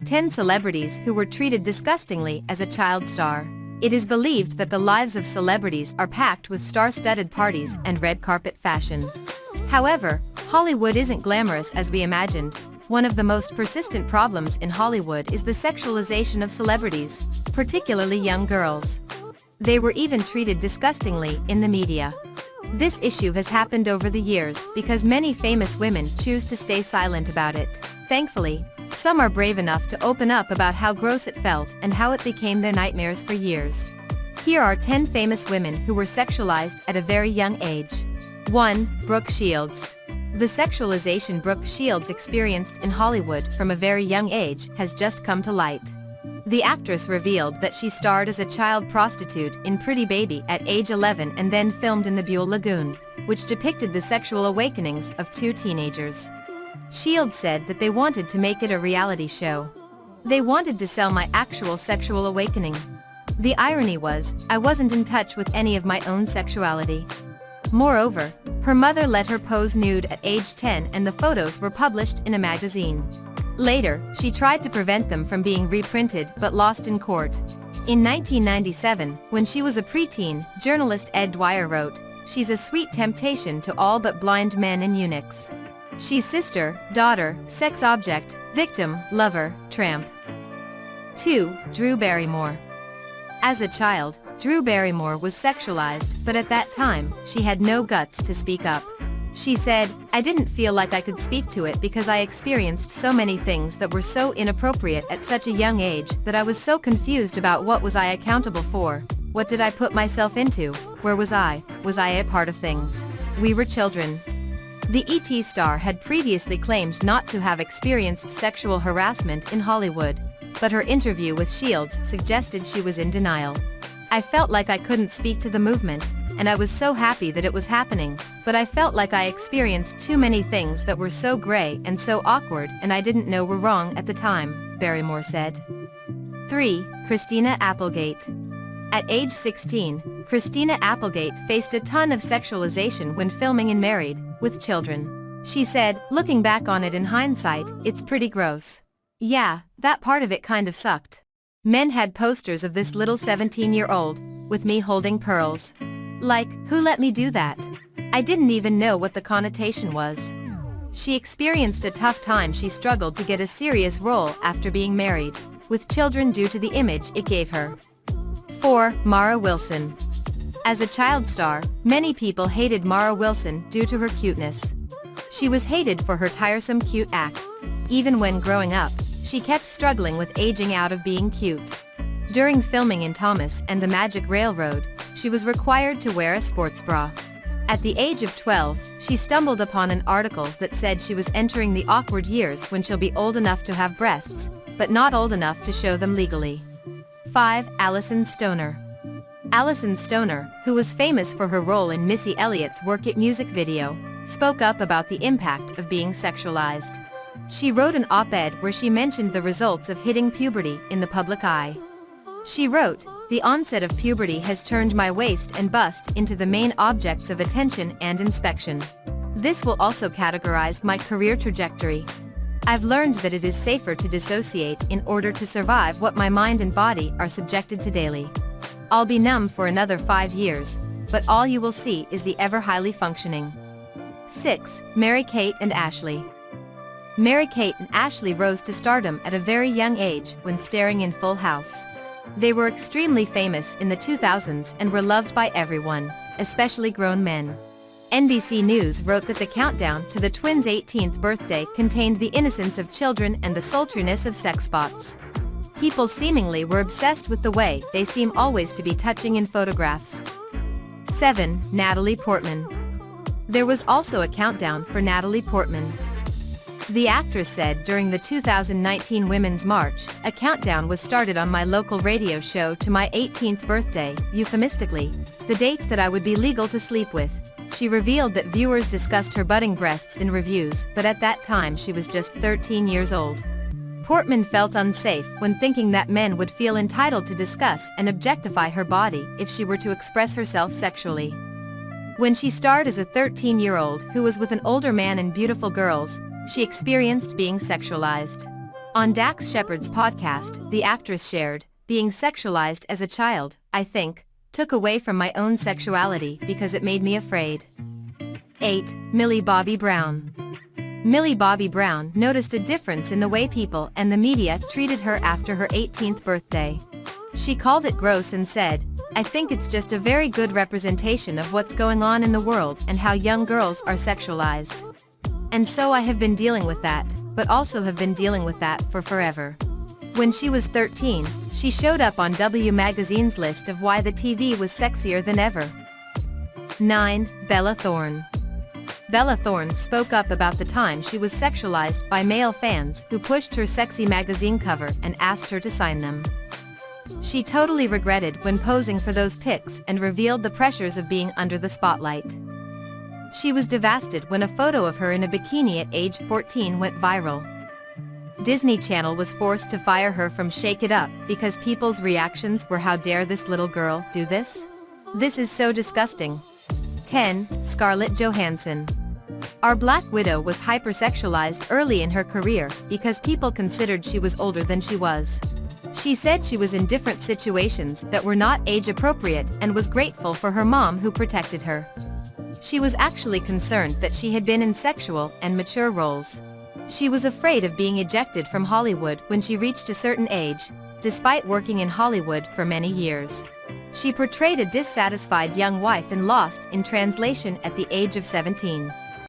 10 celebrities who were treated disgustingly as a child star. It is believed that the lives of celebrities are packed with star-studded parties and red carpet fashion. However, Hollywood isn't glamorous as we imagined. One of the most persistent problems in Hollywood is the sexualization of celebrities, particularly young girls. They were even treated disgustingly in the media. This issue has happened over the years because many famous women choose to stay silent about it. Thankfully, some are brave enough to open up about how gross it felt and how it became their nightmares for years. Here are 10 famous women who were sexualized at a very young age. 1. Brooke Shields. The sexualization Brooke Shields experienced in Hollywood from a very young age has just come to light. The actress revealed that she starred as a child prostitute in Pretty Baby at age 11 and then filmed in the Buell Lagoon, which depicted the sexual awakenings of two teenagers. Shields said that they wanted to make it a reality show. They wanted to sell my actual sexual awakening. The irony was, I wasn't in touch with any of my own sexuality. Moreover, her mother let her pose nude at age 10 and the photos were published in a magazine. Later, she tried to prevent them from being reprinted but lost in court. In 1997, when she was a preteen, journalist Ed Dwyer wrote, "She's a sweet temptation to all but blind men and eunuchs. She's sister, daughter, sex object, victim, lover, tramp." 2. Drew Barrymore. As a child, Drew Barrymore was sexualized, but at that time, she had no guts to speak up. She said, "I didn't feel like I could speak to it because I experienced so many things that were so inappropriate at such a young age that I was so confused about what was I accountable for, what did I put myself into, where was I a part of things? We were children." The ET star had previously claimed not to have experienced sexual harassment in Hollywood, but her interview with Shields suggested she was in denial. "I felt like I couldn't speak to the movement, and I was so happy that it was happening, but I felt like I experienced too many things that were so gray and so awkward and I didn't know were wrong at the time," Barrymore said. 3. Christina Applegate. At age 16, Christina Applegate faced a ton of sexualization when filming in Married, with Children. She said, "Looking back on it in hindsight, it's pretty gross. Yeah, that part of it kind of sucked. Men had posters of this little 17-year-old, with me holding pearls. Like, who let me do that? I didn't even know what the connotation was." She experienced a tough time. She struggled to get a serious role after being married, with children due to the image it gave her. 4. Mara Wilson. As a child star, many people hated Mara Wilson due to her cuteness. She was hated for her tiresome cute act. Even when growing up, she kept struggling with aging out of being cute. During filming in Thomas and the Magic Railroad, she was required to wear a sports bra. At the age of 12, she stumbled upon an article that said she was entering the awkward years when she'll be old enough to have breasts, but not old enough to show them legally. 5. Alyson Stoner. Alyson Stoner, who was famous for her role in Missy Elliott's Work It music video, spoke up about the impact of being sexualized. She wrote an op-ed where she mentioned the results of hitting puberty in the public eye. She wrote, "The onset of puberty has turned my waist and bust into the main objects of attention and inspection. This will also categorize my career trajectory. I've learned that it is safer to dissociate in order to survive what my mind and body are subjected to daily. I'll be numb for another 5 years, but all you will see is the ever highly functioning." 6. Mary-Kate and Ashley. Mary-Kate and Ashley rose to stardom at a very young age when starring in Full House. They were extremely famous in the 2000s and were loved by everyone, especially grown men. NBC News wrote that the countdown to the twins' 18th birthday contained the innocence of children and the sultriness of sex bots. People seemingly were obsessed with the way they seem always to be touching in photographs. 7. Natalie Portman. There was also a countdown for Natalie Portman. The actress said during the 2019 Women's March, "A countdown was started on my local radio show to my 18th birthday, euphemistically, the date that I would be legal to sleep with." She revealed that viewers discussed her budding breasts in reviews, but at that time she was just 13 years old. Portman felt unsafe when thinking that men would feel entitled to discuss and objectify her body if she were to express herself sexually. When she starred as a 13-year-old who was with an older man in Beautiful Girls, she experienced being sexualized. On Dax Shepard's podcast, the actress shared, "Being sexualized as a child, I think, took away from my own sexuality because it made me afraid." 8. Millie Bobby Brown. Millie Bobby Brown noticed a difference in the way people and the media treated her after her 18th birthday. She called it gross and said, "I think it's just a very good representation of what's going on in the world and how young girls are sexualized. And so I have been dealing with that, but also have been dealing with that for forever." When she was 13, she showed up on W Magazine's list of why the TV was sexier than ever. 9. Bella Thorne. Bella Thorne spoke up about the time she was sexualized by male fans who pushed her sexy magazine cover and asked her to sign them. She totally regretted when posing for those pics and revealed the pressures of being under the spotlight. She was devastated when a photo of her in a bikini at age 14 went viral. Disney Channel was forced to fire her from Shake It Up because people's reactions were, "How dare this little girl do this? This is so disgusting." 10. Scarlett Johansson. Our Black Widow was hypersexualized early in her career because people considered she was older than she was. She said she was in different situations that were not age-appropriate and was grateful for her mom who protected her. She was actually concerned that she had been in sexual and mature roles. She was afraid of being ejected from Hollywood when she reached a certain age, despite working in Hollywood for many years. She portrayed a dissatisfied young wife in Lost in Translation at the age of 17.